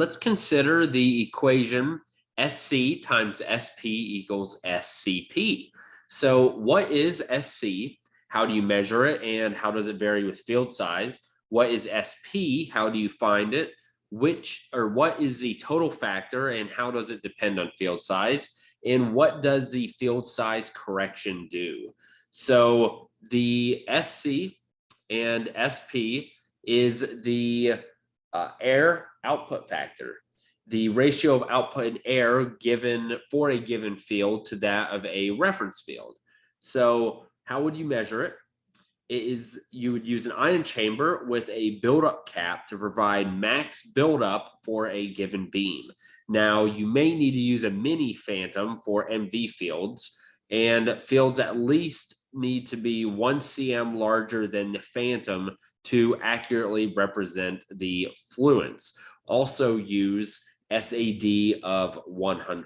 let's consider the equation SC times SP equals SCP. So what is SC? How do you measure it? And how does it vary with field size? What is SP? How do you find it? What is the total factor and how does it depend on field size? And what does the field size correction do? So the SC and SP is the air output factor, the ratio of output in air given for a given field to that of a reference field. So how would you measure it? You would use an ion chamber with a buildup cap to provide max buildup for a given beam. Now, you may need to use a mini phantom for MV fields, and fields at least need to be 1 cm larger than the phantom to accurately represent the fluence. Also use SAD of 100.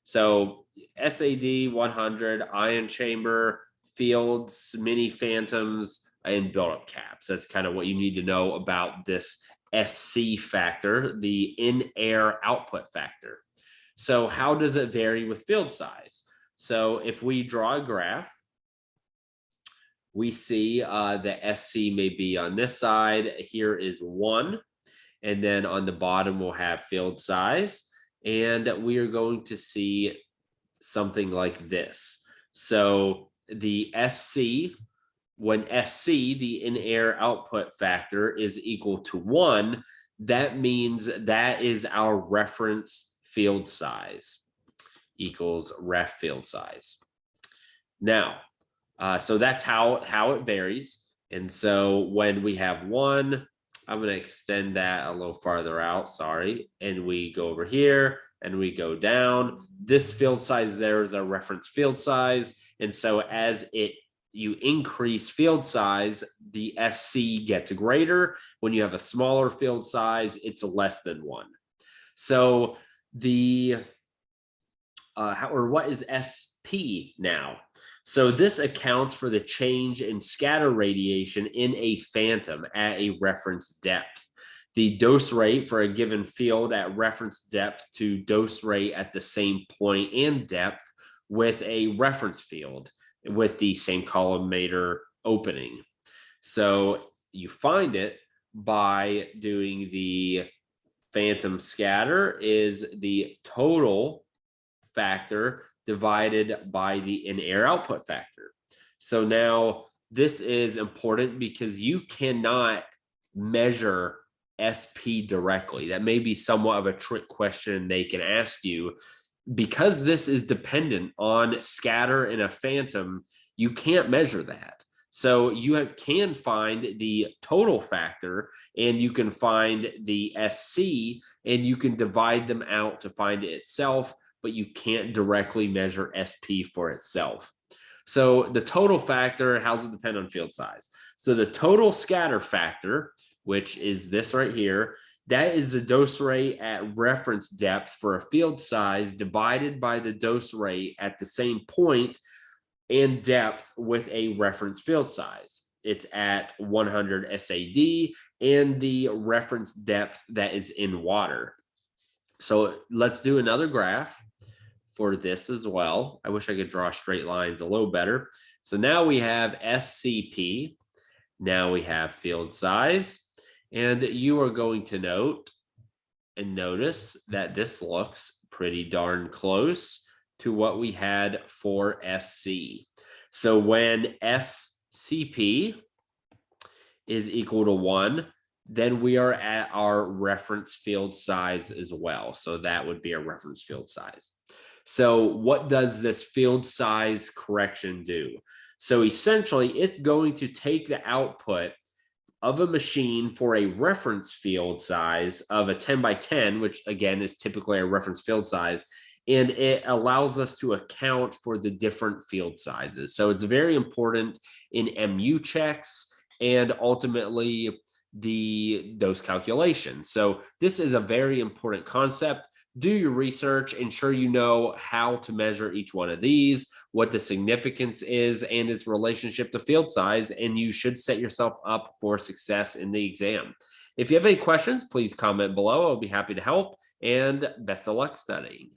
So SAD 100, ion chamber, fields, mini phantoms, and buildup caps. That's kind of what you need to know about this SC factor, the in-air output factor. So how does it vary with field size? So if we draw a graph, we see the SC may be on this side. Here is 1. And then on the bottom, we'll have field size. And we are going to see something like this. So the SC, when SC, the in-air output factor, is equal to 1, that means that is our reference field size, equals ref field size. Now, so that's how it varies. And so when we have 1, I'm going to extend that a little farther out, sorry. And we go over here and we go down. This field size there is our reference field size. And so as you increase field size, the SC gets greater. When you have a smaller field size, it's less than 1. So what is SP now? So this accounts for the change in scatter radiation in a phantom at a reference depth. The dose rate for a given field at reference depth to dose rate at the same point and depth with a reference field with the same collimator opening. So you find it by doing the phantom scatter is the total factor divided by the in-air output factor. So now this is important because you cannot measure SP directly. That may be somewhat of a trick question they can ask you. Because this is dependent on scatter in a phantom, you can't measure that. So you can find the total factor and you can find the SC and you can divide them out to find it itself, but you can't directly measure SP for itself. So the total factor, how does it depend on field size? So the total scatter factor, which is this right here, that is the dose rate at reference depth for a field size divided by the dose rate at the same point and depth with a reference field size. It's at 100 SAD and the reference depth that is in water. So let's do another graph for this as well. I wish I could draw straight lines a little better. So now we have SCP. Now we have field size. And you are going to notice that this looks pretty darn close to what we had for SC. So when SCP is equal to 1, then we are at our reference field size as well. So that would be our reference field size. So what does this field size correction do? So essentially, it's going to take the output of a machine for a reference field size of a 10 by 10, which again is typically a reference field size, and it allows us to account for the different field sizes. So it's very important in MU checks and ultimately those calculations. So this is a very important concept. Do your research, ensure you know how to measure each one of these, what the significance is, and its relationship to field size, and you should set yourself up for success in the exam. If you have any questions, please comment below. I'll be happy to help, and best of luck studying.